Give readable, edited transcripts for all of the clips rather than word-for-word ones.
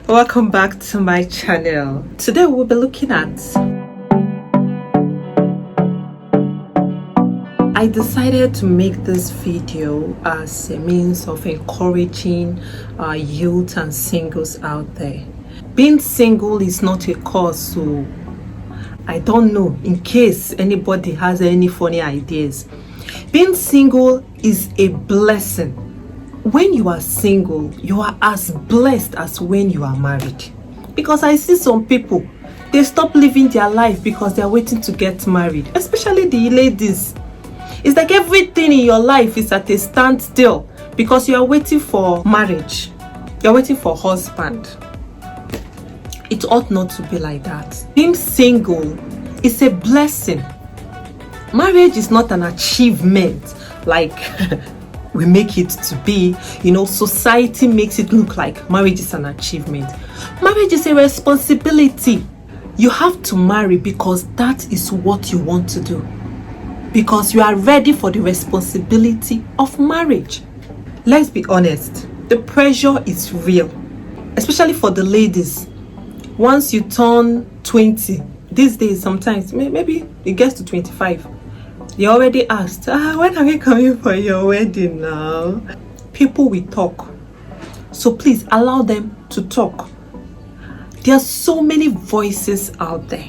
Welcome back to my channel. Today we'll be looking at I decided to make this video as a means of encouraging youth and singles out there. Being single is not a cause, so I don't know, in case anybody has any funny ideas. Being single is a blessing. When you are single, you are as blessed as when you are married. Because I see some people, they stop living their life because they are waiting to get married, especially the ladies. It's like everything in your life is at a standstill because you are waiting for marriage. You are waiting for husband. It ought not to be like that. Being single is a blessing. Marriage is not an achievement like we make it to be. Society makes it look like marriage is an achievement. Marriage is a responsibility. You have to marry because that is what you want to do. Because you are ready for the responsibility of marriage. Let's be honest, the pressure is real, especially for the ladies. Once you turn 20, these days sometimes, maybe it gets to 25, they already asked, when are we coming for your wedding now? People will talk. So please allow them to talk. There are so many voices out there.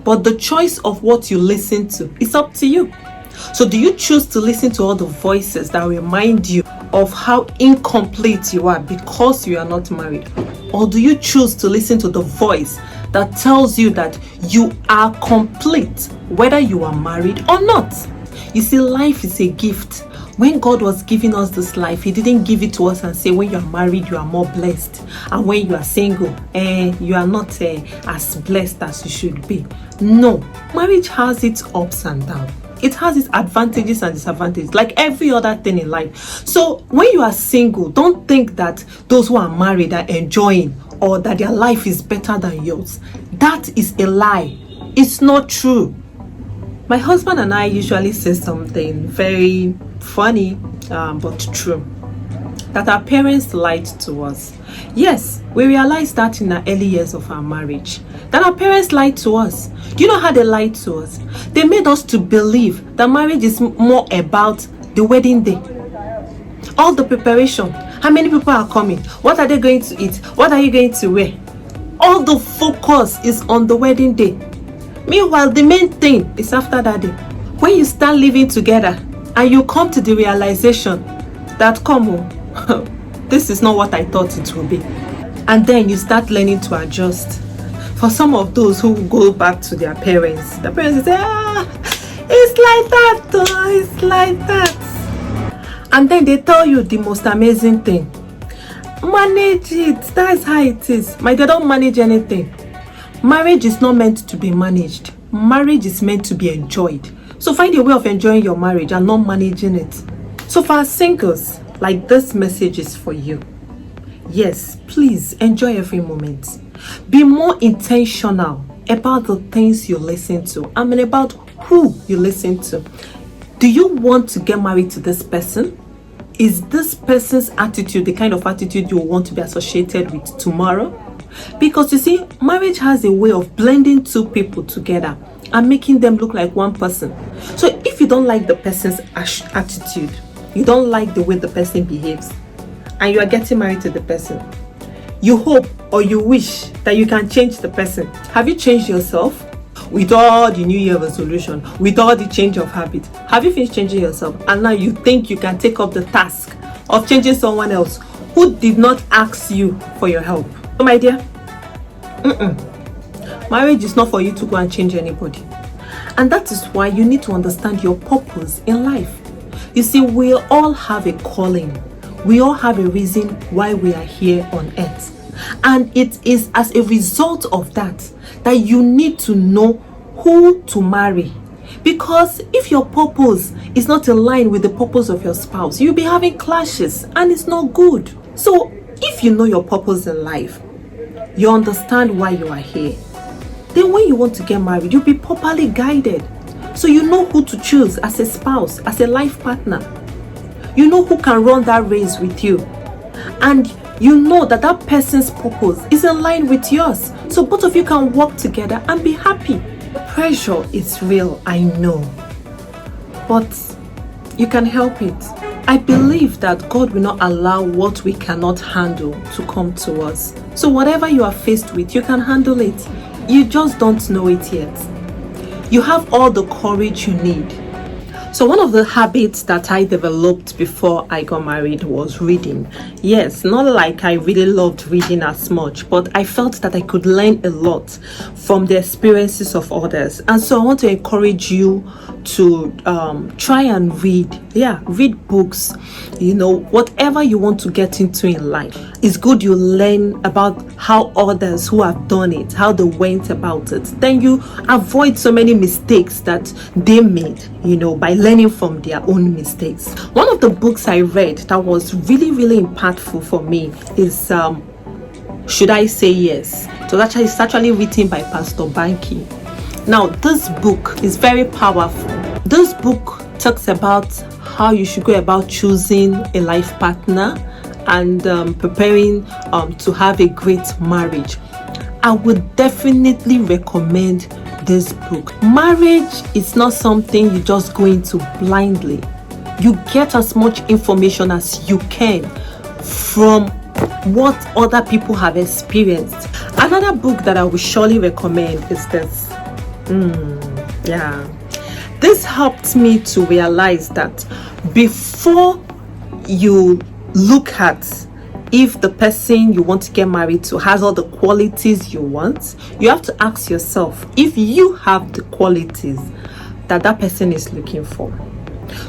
But the choice of what you listen to is up to you. So do you choose to listen to all the voices that remind you of how incomplete you are because you are not married? Or do you choose to listen to the voice that tells you that you are complete whether you are married or not? You see, life is a gift. When God was giving us this life, He didn't give it to us and say when you are married you are more blessed, and when you are single you are not as blessed as you should be. No, marriage has its ups and downs. It has its advantages and disadvantages like every other thing in life. So when you are single, don't think that those who are married are enjoying or that their life is better than yours. That is a lie. It's not true. My husband and I usually say something very funny but true, that our parents lied to us. Yes, we realized that in the early years of our marriage, that our parents lied to us. Do you know how they lied to us? They made us to believe that marriage is more about the wedding day, all the preparation, how many people are coming, what are they going to eat, what are you going to wear. All the focus is on the wedding day. Meanwhile, the main thing is after that day. When you start living together and you come to the realization that, this is not what I thought it would be. And then you start learning to adjust. For some of those who go back to their parents, the parents say, it's like that though, it's like that. And then they tell you the most amazing thing. Manage it, that's how it is. They don't manage anything. Marriage is not meant to be managed. Marriage is meant to be enjoyed. So find a way of enjoying your marriage and not managing it. So for our singles, like this message is for you. Yes, please enjoy every moment. Be more intentional about the things you listen to. About who you listen to. Do you want to get married to this person? Is this person's attitude the kind of attitude you want to be associated with tomorrow? Because you see, marriage has a way of blending two people together and making them look like one person. So if you don't like the person's attitude, you don't like the way the person behaves, and you are getting married to the person, you hope or you wish that you can change the person. Have you changed yourself? With all the New Year resolution, with all the change of habit, have you finished changing yourself? And now you think you can take up the task of changing someone else who did not ask you for your help? Oh, my dear, marriage is not for you to go and change anybody. And that is why you need to understand your purpose in life. You see, we all have a calling. We all have a reason why we are here on earth. And it is as a result of that you need to know who to marry. Because if your purpose is not in line with the purpose of your spouse, you'll be having clashes and it's not good. So if you know your purpose in life, you understand why you are here, then when you want to get married, you'll be properly guided. So you know who to choose as a spouse, as a life partner. You know who can run that race with you. And you know that that person's purpose is in line with yours, so both of you can work together and be happy. Pressure is real, I know, but you can help it. I believe that God will not allow what we cannot handle to come to us. So whatever you are faced with, you can handle it. You just don't know it yet. You have all the courage you need. So one of the habits that I developed before I got married was reading. Yes, not like I really loved reading as much, but I felt that I could learn a lot from the experiences of others. And so I want to encourage you to try and read. Yeah, read books. You know, whatever you want to get into in life, it's good you learn about how others who have done it, how they went about it. Then you avoid so many mistakes that they made, you know, by learning from their own mistakes. One of the books I read that was really, really impactful for me is Should I Say Yes? So it's actually written by Pastor Banky. Now, this book is very powerful. This book talks about how you should go about choosing a life partner and preparing to have a great marriage. I would definitely recommend this book. Marriage is not something you just go into blindly. You get as much information as you can from what other people have experienced. Another book that I would surely recommend is this. This helped me to realize that before you look at if the person you want to get married to has all the qualities you want, you have to ask yourself if you have the qualities that that person is looking for.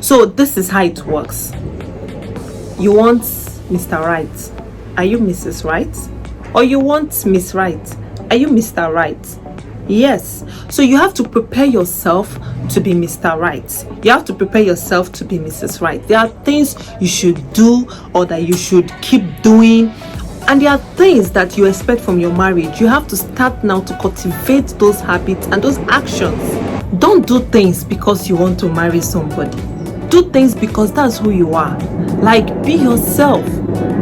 So this is how it works. You want Mr. Right. Are you Mrs. Right? Or you want Miss Right? Are you Mr. Right? Yes. So you have to prepare yourself to be Mr. Right. You have to prepare yourself to be Mrs. Right. There are things you should do or that you should keep doing. And there are things that you expect from your marriage. You have to start now to cultivate those habits and those actions. Don't do things because you want to marry somebody. Do things because that's who you are. Like, be yourself.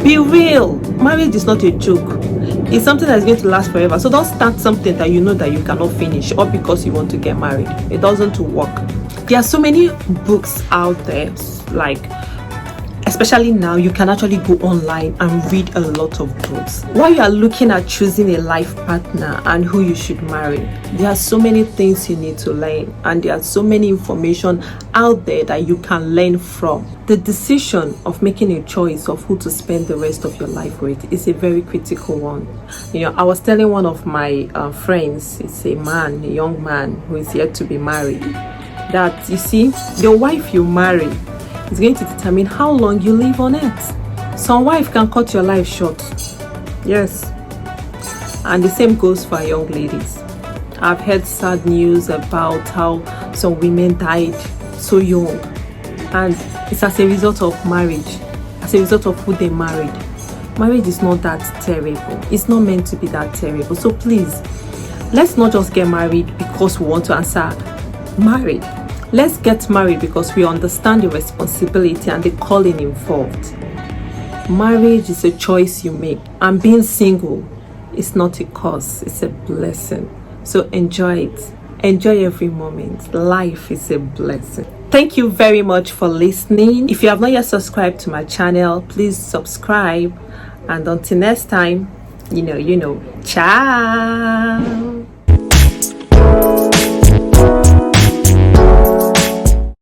Be real. Marriage is not a joke. It's something that's going to last forever. So don't start something that you know that you cannot finish or because you want to get married. It doesn't work. There are so many books out there, like especially now you can actually go online and read a lot of books. While you are looking at choosing a life partner and who you should marry, there are so many things you need to learn, and there are so many information out there that you can learn from. The decision of making a choice of who to spend the rest of your life with is a very critical one. You know, I was telling one of my friends, it's a man, a young man who is yet to be married, that you see, the wife you marry is going to determine how long you live on earth. Some wife can cut your life short. Yes. And the same goes for young ladies. I've heard sad news about how some women died so young, and it's as a result of marriage, as a result of who they married. Marriage is not that terrible. It's not meant to be that terrible. So please, let's not just get married because we want to answer married. Let's get married because we understand the responsibility and the calling involved. Marriage is a choice you make, and being single is not a curse, it's a blessing. So enjoy it. Enjoy every moment. Life is a blessing. Thank you very much for listening. If you have not yet subscribed to my channel, please subscribe. And until next time, you know, ciao.